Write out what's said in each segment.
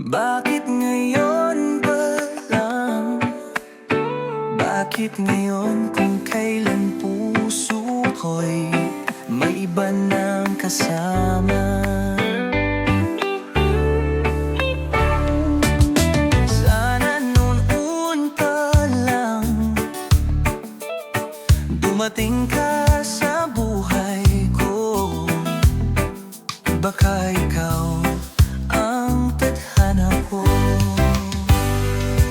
Bakit ngayon pa lang? Bakit ngayon kung kailan puso ko'y may iba ng kasama? Sana noon pa lang dumating ka sa buhay ko. Baka ikaw ang tadhana ko.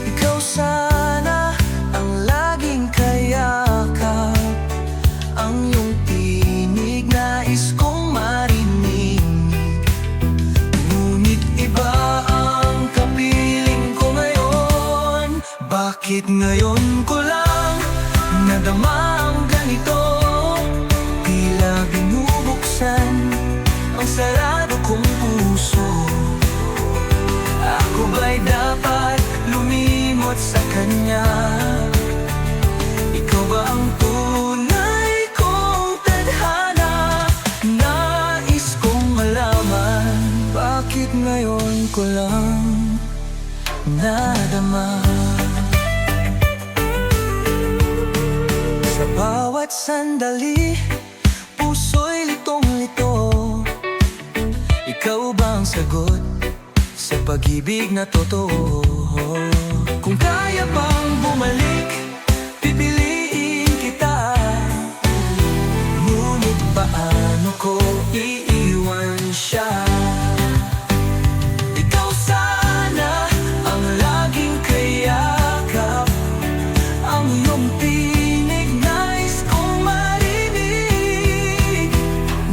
Ikaw sana ang laging kayakap, ang iyong tinig nais kong marinig. Ngunit iba ang kapiling ko ngayon. Bakit ngayon ko lang nadama ang ganito? Tila binubuksan ang sarado kong puso. Ako ba'y dapat lumimot sa kanya? Ikaw ba ang tunay kong tadhana? Nais kong malaman, bakit ngayon ko lang nadama? Sa bawat sandali, puso'y litong-lito. Ikaw ba ang sagot sa pag-ibig na totoo? Kung kaya pang bumalik, pipiliin kita. Ngunit paano ko iiwan siya? Ikaw sana ang laging kayakap, ang iyong tinig nais kong marinig.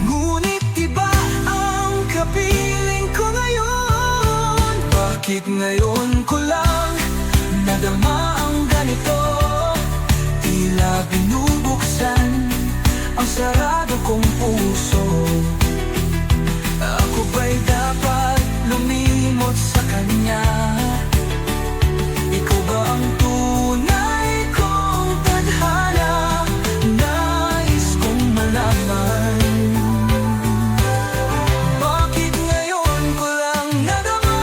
Ngunit iba ang kapiling ko ngayon. Bakit ngayon ko lang nadama ang ganito? Tila binubuksan ang sarado kong puso. Ako ba'y dapat lumimot sa kanya? Ikaw ba ang tunay kong tadhana? Nais kong malaman, bakit ngayon ko lang nadama?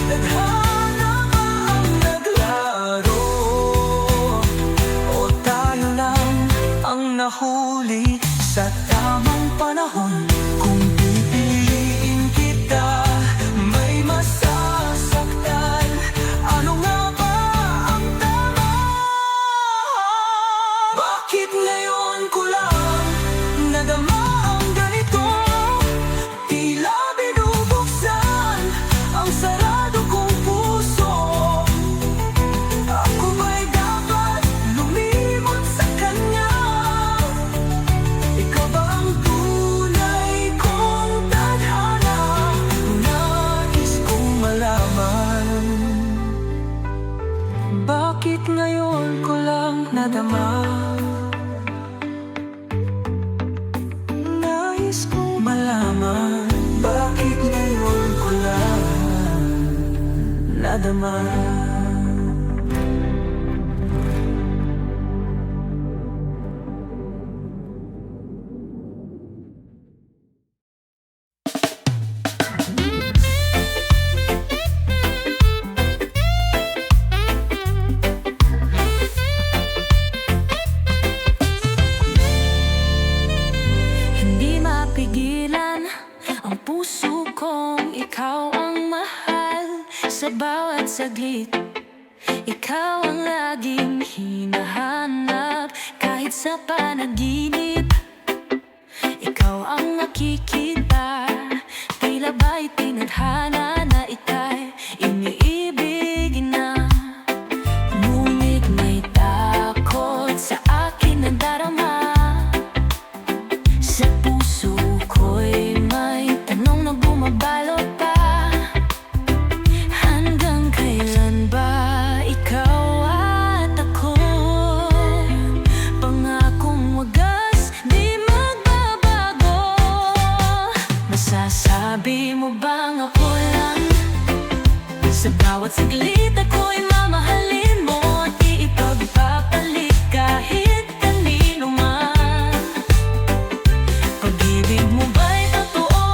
Tadhana ba ang naglaro? O tayo lang ang nahuli sa tamang panahon? Kung pipiliin kita, may masasaktan. Ano nga ba ang tama? Bakit ngayon ko lang nadama ang ganito? Tila binubuksan ang sarado kong puso. Ako ba'y dapat lumimot sa kanya? Ikaw ba ang tunay kong tadhana? Nais kong malaman, bakit ngayon ko lang nadama? Nais kong malaman, bakit ngayon ko lang nadama? Hindi mapigilan ang puso kong ikaw ang mahal. Sa bawat saglit, ikaw ang laging hinahanap. Kahit sa panaginip, ikaw ang nakikita. Tila ba'y tinadhana na ika'y iniibig na. Ngunit may takot sa akin na darama. Sa puso ko'y may tanong na bumabalot pa. Hanggang kailan ba ikaw at ako? Pangakong wagas, di magbabago. Masasabi mo bang ako lang? Sa bawat saglit ako'y mamahalin mo at iipagpapalit kahit kanino man. Pag-ibig mo ba'y totoo?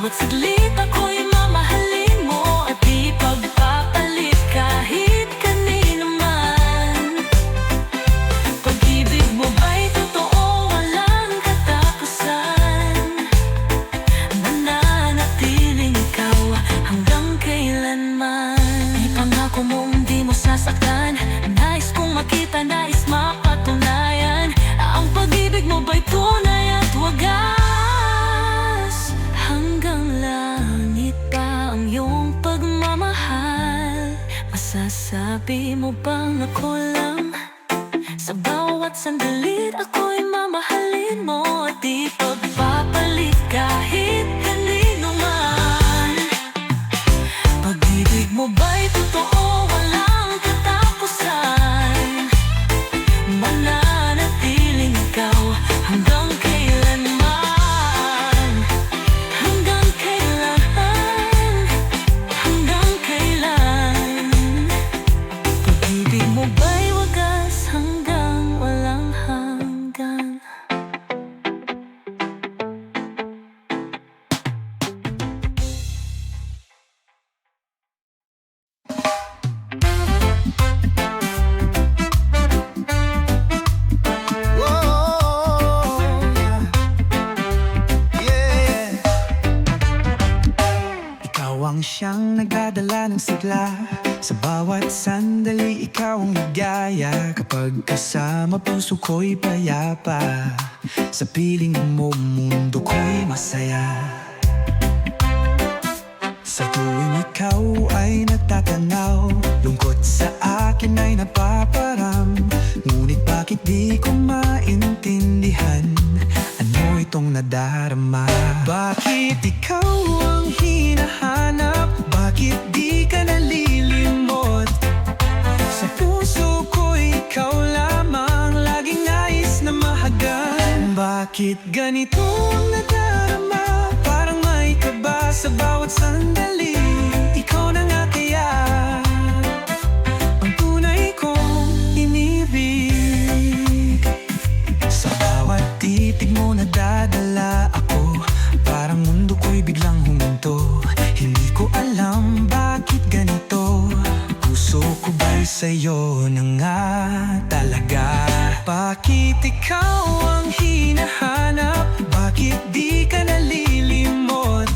bawat saglit ako'y mamahalin mo at di pagpapalit kahit kanino man. Pag-ibig mo ba'y totoo, walang katapusan? Mananatiling ikaw hanggang kailanman. Ipangako mong di mo sasaktan, nais kong makita, nais mapatunayan. Ang pag-ibig mo ba'y tunay at wagas? Hanggang langit pa ang iyong pagmamahal. Masasabi mo bang ako lang? Sa bawat sandalit ako'y mamahalin mo at di pagpapalit kahit kanino man. Pag-ibig mo ba'y totoo, walang katapusan? Mananatiling ikaw hanggang kailanman. Hanggang kailan, hanggang kailan. Pag-ibig mo ba'y wagas hanggang walang hanggan? Ikaw ang siyang nagdadala ng sigla. Sa bawat sandali ikaw ang ligaya. Kapag kasama puso ko'y payapa. Sa piling mo mundo ko'y masaya. Sa tuwing ikaw ay nagtatanaw, lungkot sa akin ay napaparam. Ngunit bakit di ko maintindihan ano itong nadarama? Bakit ikaw ang hinahanap? Bakit di ka nalilimot? Sa puso ko ikaw lamang, laging nais na mahagan. Bakit ganito ang nadarama? Parang may kaba sa bawat sandali. Ikaw na nga kaya ang tunay kong inibig. Sa bawat titig mo nadadala ako, parang mundo ko'y biglang huminto. Hindi ko alam bakit ganito. Puso ko ba'y sa'yo na nga talaga? Bakit ikaw ang hinahanap? Bakit di ka nalilimot?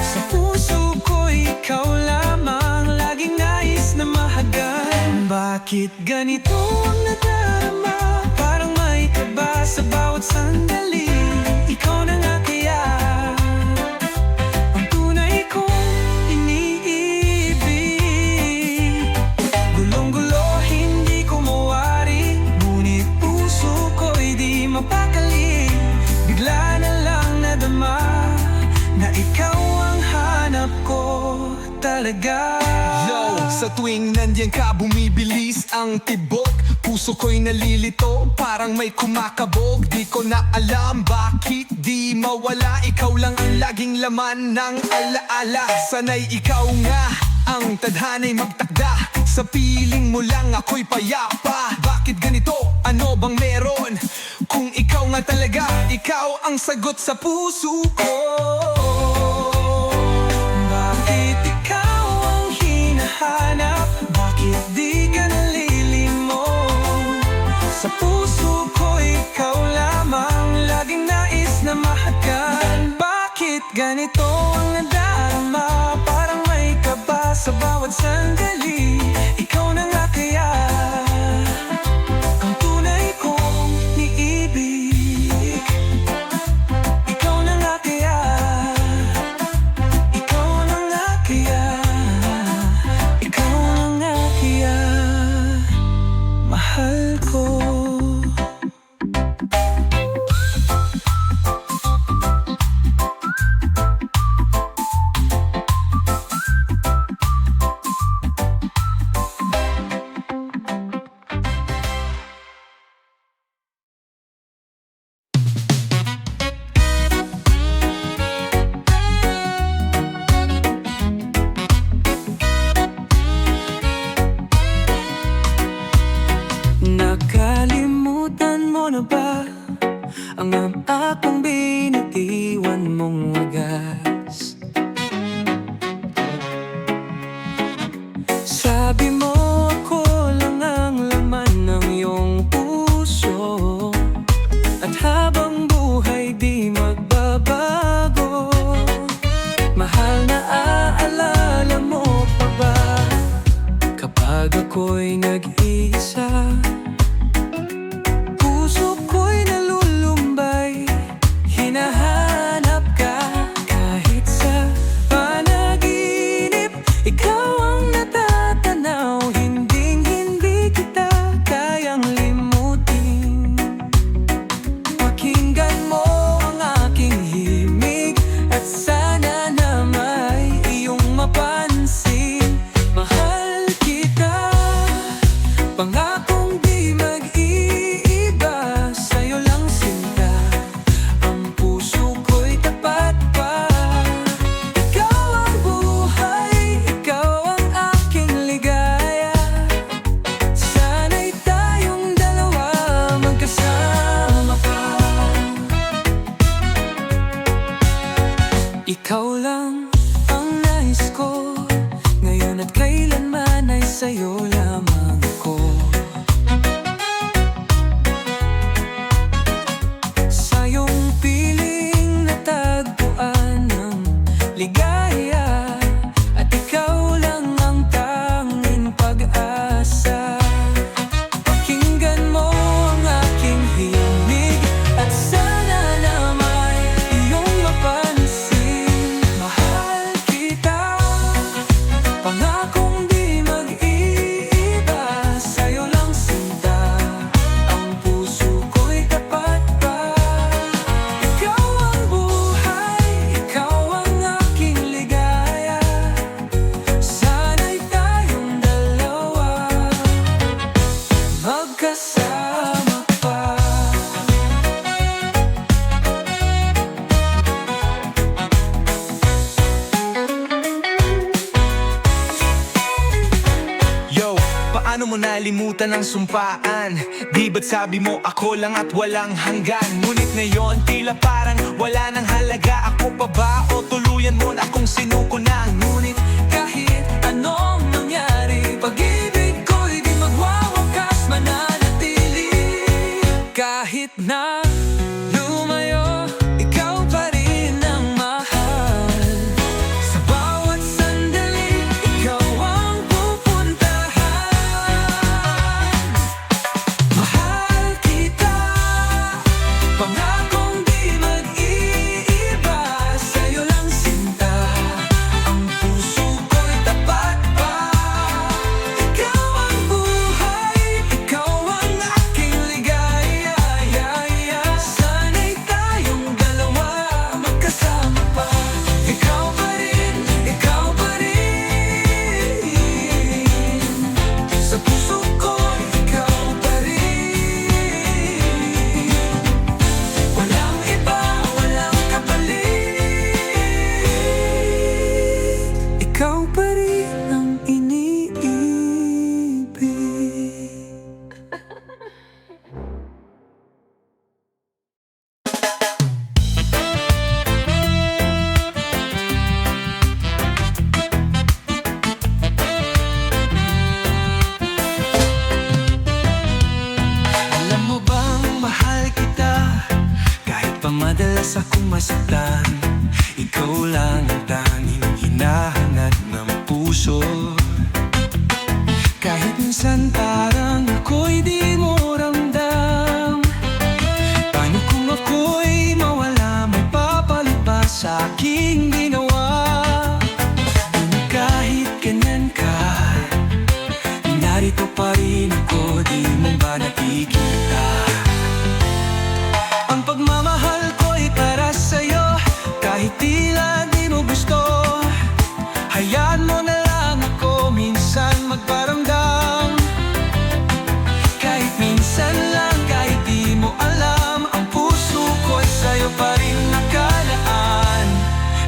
Sa puso ko ikaw lamang, laging nais na mahagan. Bakit ganito ang nadarama? Parang may kaba sa bawat sandali. Ikaw na nga kaya ang tunay kong iniibig. Gulong-gulo, hindi ko mawari, ngunit puso ko'y di mapakali. Bigla na lang nadama na ikaw ang hanap ko talaga. Yo, sa tuwing nandiyan ka bumibilis ang tibok. Puso ko'y nalilito, parang may kumakabog. Di ko na alam bakit di mawala. Ikaw lang ang laging laman ng alaala. Sana'y ikaw nga ang tadhana'y magtakda. Sa piling mo lang ako'y payapa. Bakit ganito? Ano bang meron? Kung ikaw nga talaga, ikaw ang sagot sa puso ko. Bakit ikaw ang hinahanap? Bakit di ka nalilimot? Sa puso ko ikaw lamang, laging nais na mahagan. Bakit ganito ang nadarama? Parang may kaba sa bawat sandali. Ikaw na nga kaya ang tunay kong niibig. Ikaw na nga kaya, ikaw na nga kaya, ikaw na nga kaya, mahal ko. Ikaw lang ang nais ko, ngayon at kailanman ay sa'yo lamang ako. Sa iyong piling natagpuan ng ligaya, at ikaw lang ang tanging pag-asa. Pakinggan mo ang aking himig, at sana na may iyong mapansin. Mahal kita, pangakong di mag-iiba, sa'yo lang sinta, ang puso ko'y tapat pa. Ikaw ang buhay, ikaw ang aking ligaya, sana'y tayong dalawa, magkasama pa. Yo, paano mo nalimutan ang sumpaan? Di ba't sabi mo ako lang at walang hanggan? Ngunit ngayon tila parang wala nang halaga. Ako pa ba o tuluyan mo na akong sinuko na? Ngunit kahit anong nangyari, pag-ibig ko'y di magwawakas, mananatili. Kahit na lumayo, ikaw pa rin ang mahal. Sa bawat sandali, ikaw ang pupuntahan. Mahal kita, pangakong di mag-iiba, sa'yo lang sinta, ang puso ko'y tapat pa. Ikaw ang buhay, ikaw ang aking ligaya, sana'y tayong dalawa, magkasama pa. Ikaw pa rin, ikaw pa rin, sa puso ko, ikaw pa rin. Walang iba, walang kapalit. Ikaw pa rin ang iniibig. Alam mo bang mahal kita, kahit pa madalas akong masaktan, ikaw lang ang tanging hinahangat ng puso. Kahit minsan parang ako'y di mo ramdam, paano kung ako'y mawala, may papalit pa sa aking ginawa? Ngunit kahit ganyan ka, narito pa rin ako, di mo ba nakikita? Ang pagmamahal ko'y para sa'yo, kahit tila di mo gusto. Hayaan mo na lang ako minsan magparamdam. Kahit minsan lang, kahit di mo alam, ang puso ko'y sa'yo pa rin nakalaan,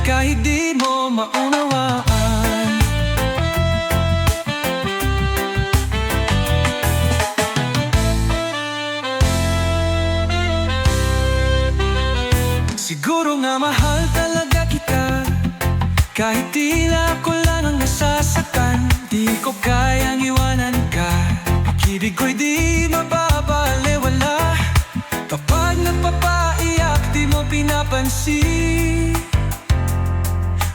kahit di mo maunawaan. Siguro nga mahal talaga kita, kahit tila ako lang ang nasasaktan. Di ko kayang iwanan ka, pag-ibig ko'y di mapapaliwala. Kapag nagpapaiyak, di mo pinapansin,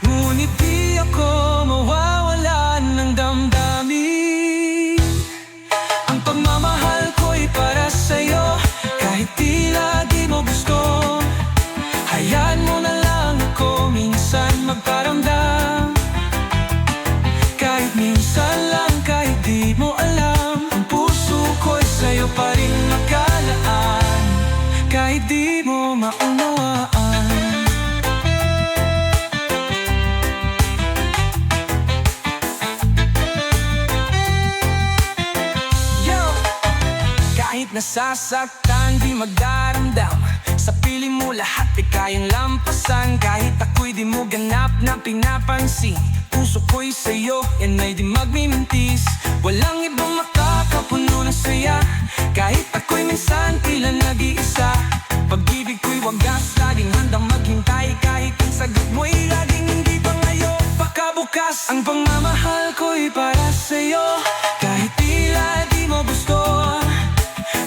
ngunit di ako mawawalan ng damdamin. Ang pagmamahal ko'y para sa'yo, kahit tila di mo gusto. Hayaan mo na lang ako minsan magparamdam. Kahit minsan lang, kahit di mo alam, ang puso ko'y sa'yo pa rin nakalaan, kahit di mo maunawaan. Yo! Kahit nasasaktan, di magdaramdam, sa piling mo lahat ay kayang lampasan. Kahit ako'y di mo ganap na pinapansin, puso ko'y sa'yo, yan ay di magmimintis. Walang ibang makakapuno ng saya, kahit ako'y minsan tila nag-iisa. Pag-ibig ko'y wagas, laging handang maghintay, kahit ang sagot mo'y oras. Ang pagmamahal ko'y para sa'yo, kahit tila di mo gusto.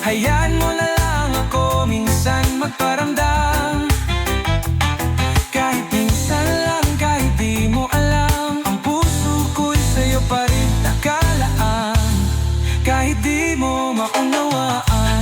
Hayaan mo na lang ako minsan magparamdam. Kahit minsan lang, kahit di mo alam, ang puso ko'y sa'yo pa rin nakalaan, kahit di mo maunawaan.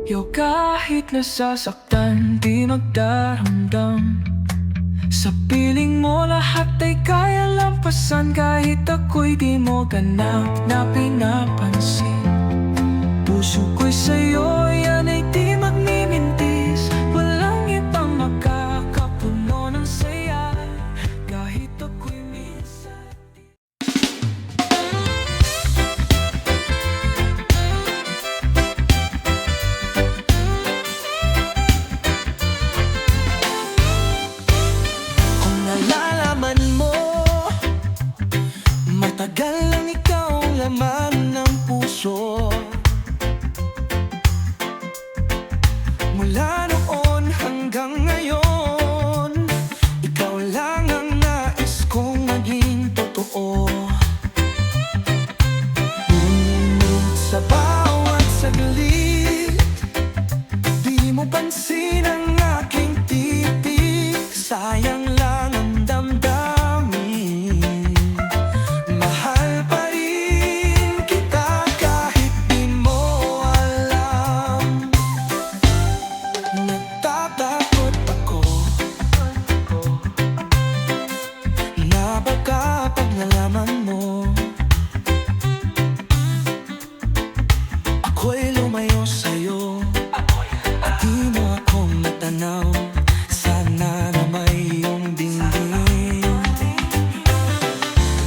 Yo, kahit nasasaktan, di magdaramdam. Sa piling mo lahat ay kaya lampasan, kahit ako'y di mo ganap na pinapansin. Puso ko'y sa'yo, yan ay di magmimintis. Walang ibang makakapuno ng saya, kahit ako'y minsan. Nalalaman mo, matagal lang ikaw ang laman ng puso. Mula noon hanggang ngayon, ikaw lang ang nais kong maging totoo. Ngunit sa bawat saglit, di mo pansin ang aking titig. Sayang lang ang damdamin. Mahal pa rin kita kahit di mo alam. Natatakot ako na baka pag nalaman mo, ako'y lumayo sa'yo at di mo ako matanaw. Sana na may iyong dinggin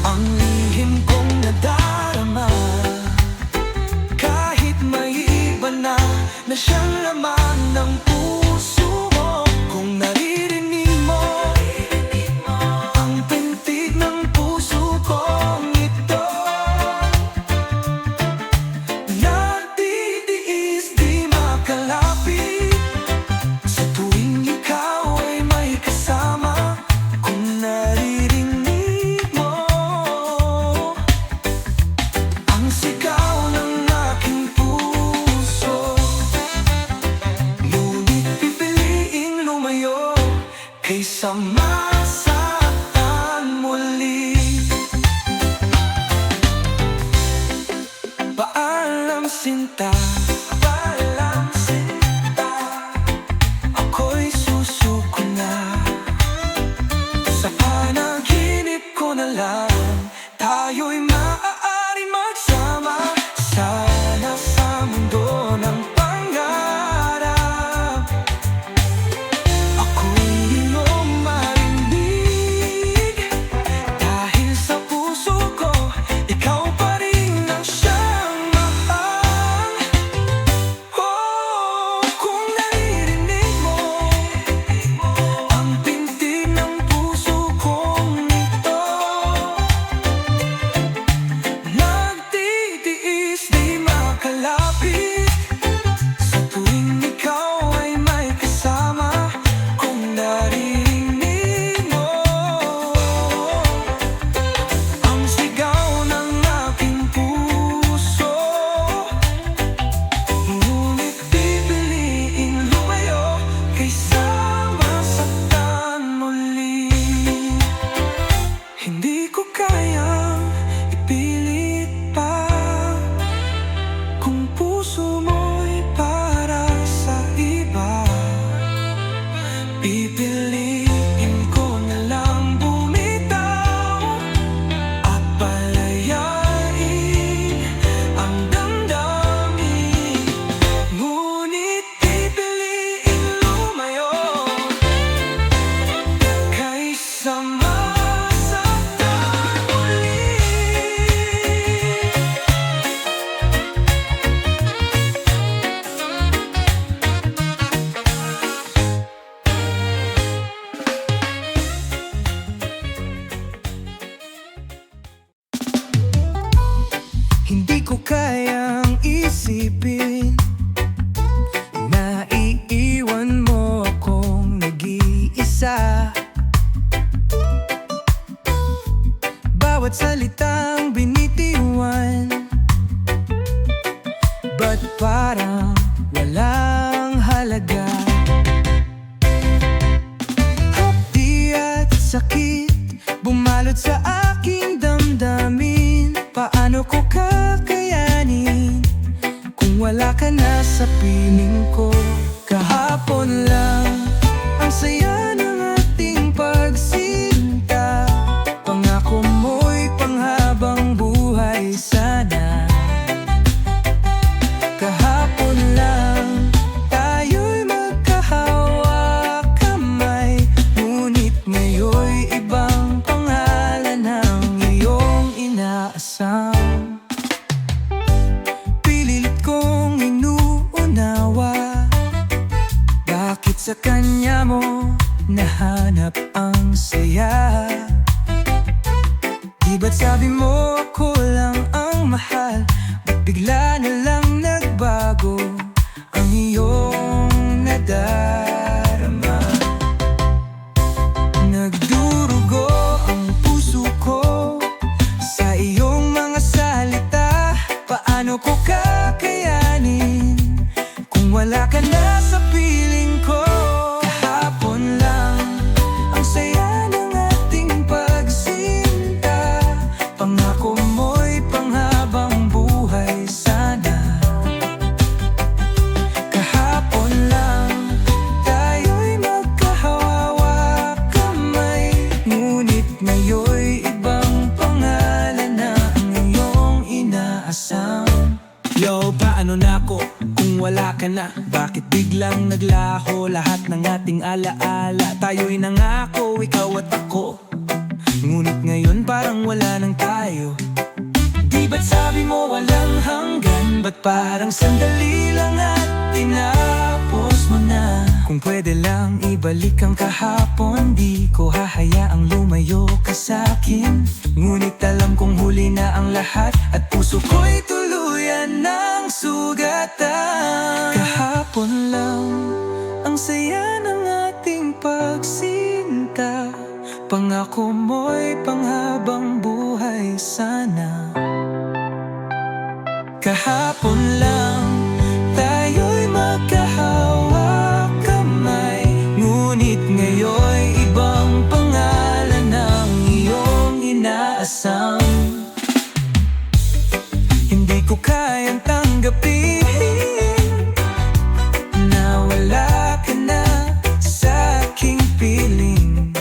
ang lihim kong nadarama, kahit may iba na siyang laman ng puso mo. Kung naririnig mo ang pintig ng puso kong ito, nagtitiis di makalapit sa tuwing ikaw ay may kasama. Kung naririnig mo ang sigaw ng aking puso, ngunit pipiliing lumayo kaysa masaktan muli. Paalam sinta, paalam sinta, ako'y susuko na. Sa panaginip ko na lang tayo'y maaaring magsama. Sana sa mundo ng pangarap, ako'y iyong marinig. Dahil sa puso ko, ikaw pa rin ang siyang mahal. ko kayang isipin na iiwan mo akong nag-iisa. Bawat salitang binitiwan, ba't parang walang halaga? Hapdi at sakit bumalot sa aking damdamin. Paano ko kakayanin kung wala ka na sa piling ko? Kahapon lang ang saya ng ating pagsinta. Pangako mo'y panghabang buhay sana. Kahapon lang tayo'y magkahawak kamay, ngunit ngayon'y ibang pangalan ang iyong inaasam. Pililit kong inuunawa, bakit sa kanya mo nahanap ang saya? Di ba't sabi mo ako lang ang mahal? Ba't bigla na lang nagbago ang iyong nadarama? Nagdurugo ang puso ko sa iyong mga salita. Paano ko kakayanin kung wala ka na sa piling ko? Kahapon lang ang saya ng ating pagsinta. Pangako mo'y panghabang buhay sana. Kahapon lang tayo'y magkahawak kamay, ngunit ngayon'y ibang pangalan na ang iyong inaasam. Yo, paano na ako kung wala ka na? Bakit biglang naglaho lahat ng ating alaala? Tayo'y nangako, ikaw at ako, ngunit ngayon parang wala nang tayo. Di ba't sabi mo walang hanggan? Ba't parang sandali lang at tinapos mo na? Kung pwede lang ibalik ang kahapon, di ko hahayaang lumayo ka sa'kin. Ngunit alam kong huli na ang lahat at puso ko'y tuluyan ng sugatan. Kahapon lang ang saya ng ating pagsinta. Pangako mo'y panghabang buhay sana. Kahapon lang tayo'y magkahawak kamay, ngunit ngayon'y ibang pangalan ang iyong inaasam. Hindi ko kayang tanggapin na wala ka na sa aking piling.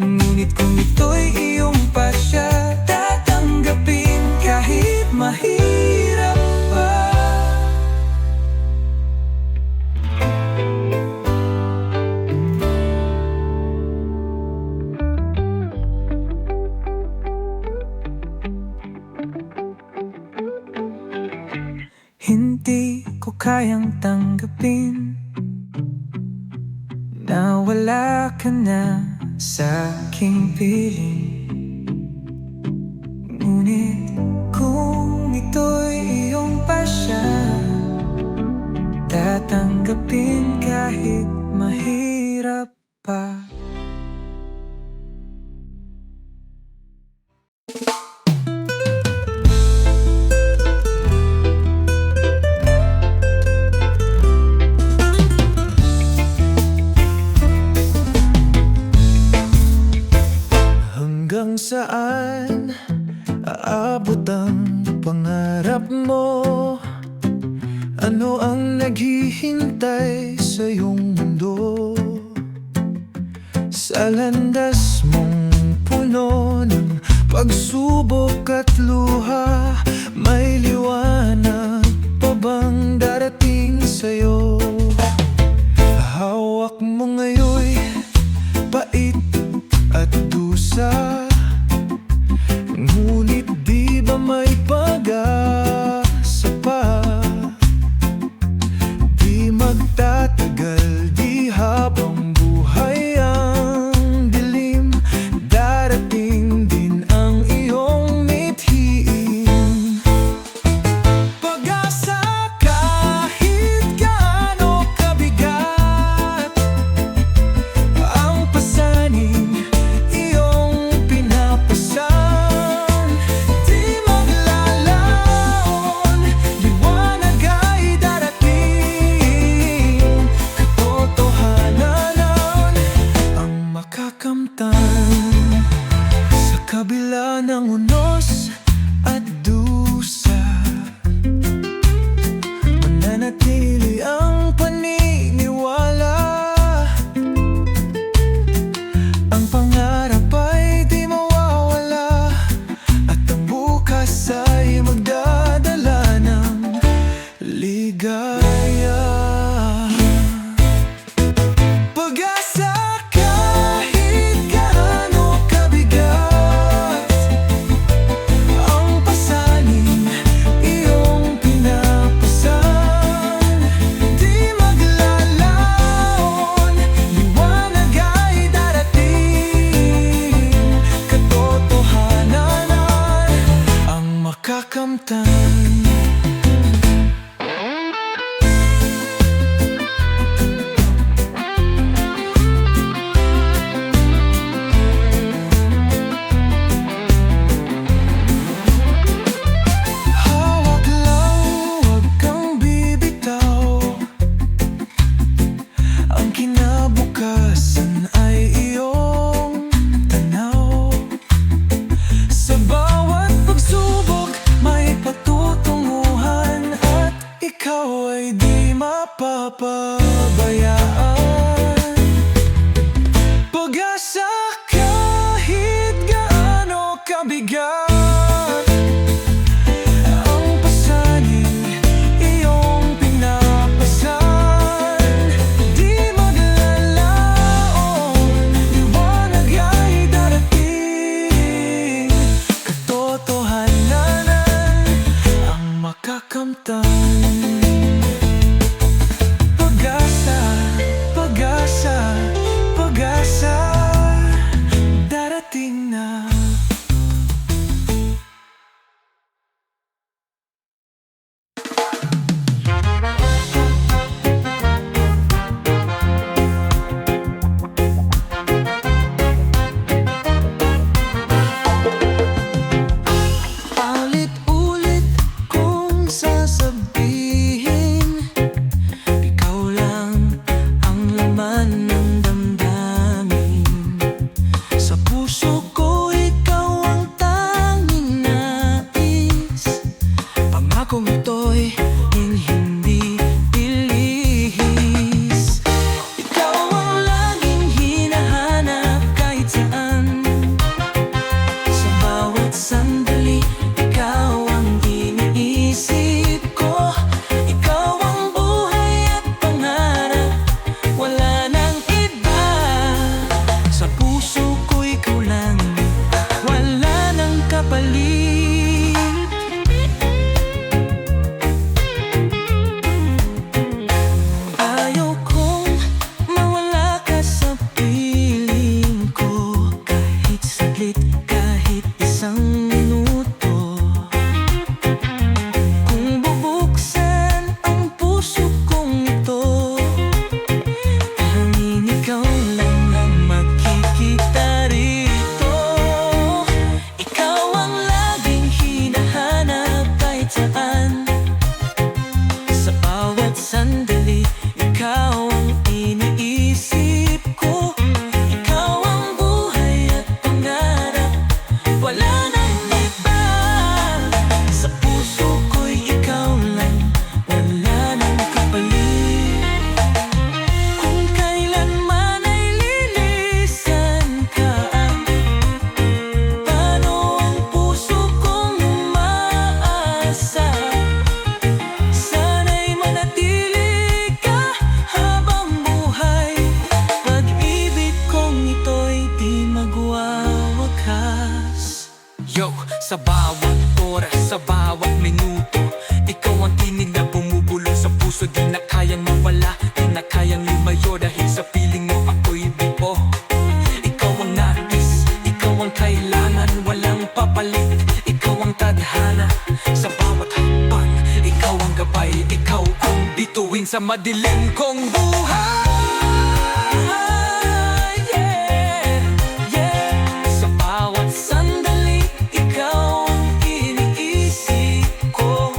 Ngunit kung ito'y iyong pasya, tatanggapin kahit mahirap pa. Hindi ko kayang tanggapin na wala ka na sa aking piling. Ngunit kung ito'y iyong pasya, tatanggapin kahit mahirap pa. Hanggang saan aabot ang pangarap mo? Ano ang naghihintay sa iyong mundo? Sa landas mong puno ng pagsubok at luha, may liwanag pa bang darating sa'yo? Hawak mo ngayon'y pait at dusa, ngunit di ba may pag-asa pa? Di magtatagal, di habang buhay ang dilim, darating din ang iyong mithi makakamtan. Hawak lang, huwag kang bibitaw. Ang kinabukasan ay iyong tanaw. Sa bawat pagsubok may patutunguhan, at ikaw ay di mapapabayaan. Pag-asa kahit gaano kabigat, ang pasanin iyong pinapasan. Di maglalaon, liwanag ay darating. Katotohanan ang makakamtan. Pag-asa, pag-asa, pag-asa, darating na. Paulit-ulit kong sasabihin, ikaw lang ang laman ng damdamin. Sa puso ko ikaw ang tanging nais. Pangakong ito'y hindi ilihis. Ikaw ang laging hinahanap kahit saan. Sa bawat sandali, ikaw ang iniisip ko. Ikaw ang buhay at pangarap, wala nang iba. Sa puso ko ikaw lang, wala nang kapalit. Ayaw kong mawala ka sa piling ko, kahit saglit, kahit isang minuto. Kung bubuksan ang puso kong ito, tanging ikaw lang ang makikita rito. Ikaw ang laging hinahanap kahit saan. Sa bawat sandali, ikaw ang iniisip ko. Ikaw ang buhay at pangarap, wala nang iba. Sa puso ko'y ikaw lang, wala nang kapalit. Kung kailanman ay lilisan ka, paano ang puso kong umaasa? Sana'y manatili ka habang buhay. Pag-ibig kong ito'y di magwawakas. Yo, sa bawat oras, sa bawat minuto, ikaw ang tinig na bumubulong sa puso. Di na kayang mawala, di na kayang lumayo, dahil sa piling mo ako'y bibo. Ikaw ang nais, ikaw ang kailangan, walang papalit. Ikaw ang tadhana sa bawat hakbang. Ikaw ang gabay, ikaw ang bituin sa madilim kong buhay. Yeah, yeah. Sa bawat sandali, ikaw ang iniisip ko.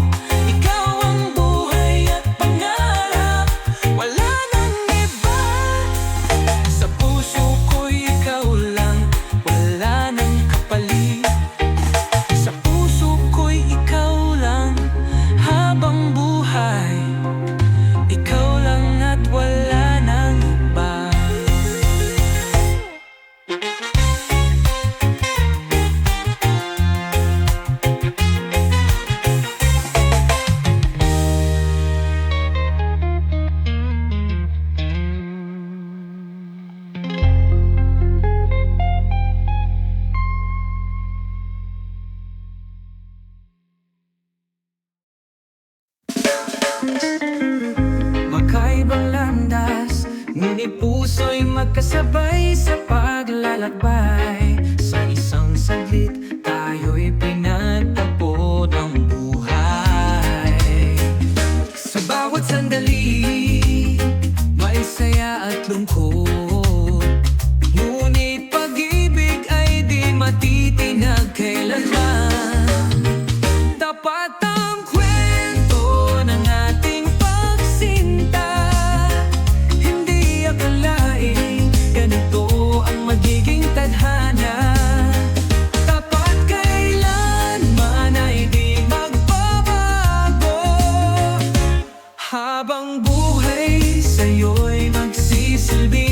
Ikaw ang buhay at pangarap, wala nang iba. Sa puso ko'y ikaw lang, wala nang kapalit. Sa puso ko'y ikaw lang habang buhay. Ikaw lang at wala nang iba. Makaibang landas, ngunit puso'y magkasabay sa paglalakbay. Sa isang saglit, tayo'y pinagtagpo ng buhay. sandali, may saya at lungkot. Ngunit pag-ibig ay di matitinag kailanman. Tapat ang kwento ng ating pagsinta, hindi akalain ganito ang magiging tadhana. Tapat kailanman ay di magbabago, habang buhay sa'yo'y magsisilbi.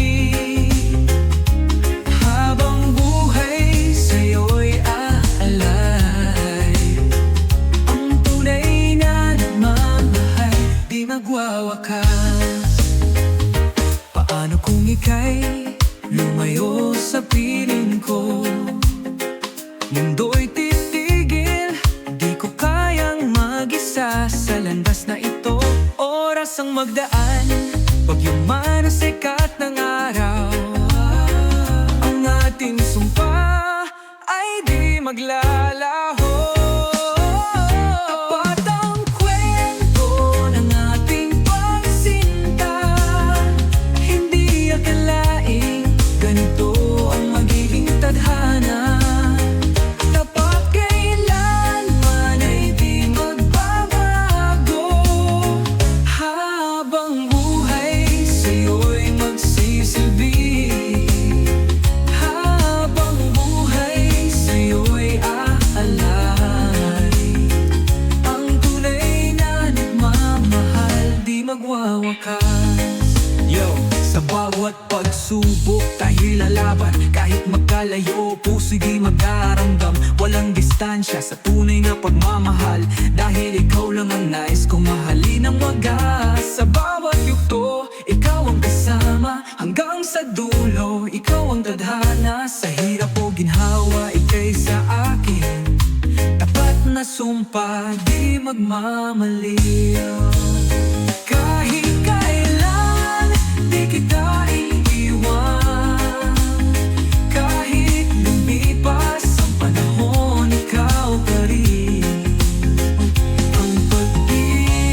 Habang buhay sa'yo'y aalay, ang tunay na nagmamahal di magwawakas. Paano kung ika'y lumayo sa piling ko? Mundo'y titigil, di ko kayang mag-isa sa landas na ito. Oras ang magdaan, pagyuman ang sikat ng araw, ang ating sumpa ay di maglalaho. Tapat ang kwento ng ating pagsinta, hindi akalaing ganito ang magiging tadhana. Tapat kailanman ay di magbabago, habang buhay sa'yo'y magsisilbi. Habang buhay sa'yo'y aalay, ang tunay na nagmamahal di magwawakas. Yo, sa bawat pagsubok tayo'y lalaban, kahit magkalayo, puso'y di mag-aramdam. Walang distansya sa tunay na pagmamahal, dahil ikaw lang ang nais kong mahalin ng wagas. Sa bawat yugto, ikaw ang kasama hanggang sa dulo. Ikaw ang tadhana, sa hirap o ginhawa, ika'y sa akin. Tapat na sumpa, di magmamaliw. Kahit kailan, di kita iiwan. Kahit lumipas ang panahon, ikaw pa rin. Ang pag-ibig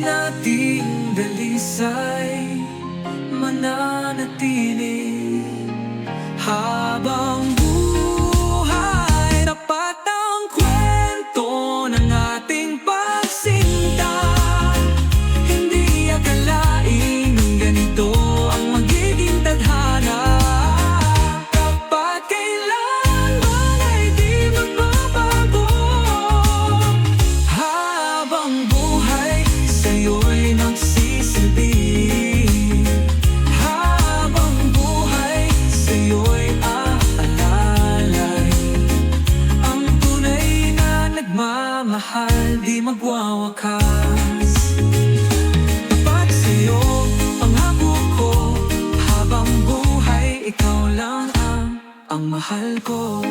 nating dalisay mananatili habang buhay. Tapat ang kwento ng ating pagsinta, hindi akalaing ganito ang magiging tadhana. Tapat kailanman ay di magbabago, habang buhay sa'yo'y magsisilbi. Habang buhay sa'yo'y aalalay, ang tunay na nagmamahal di magwawakas. Tapat sa'yo ang hako ko, habang buhay ikaw lang ang mahal ko.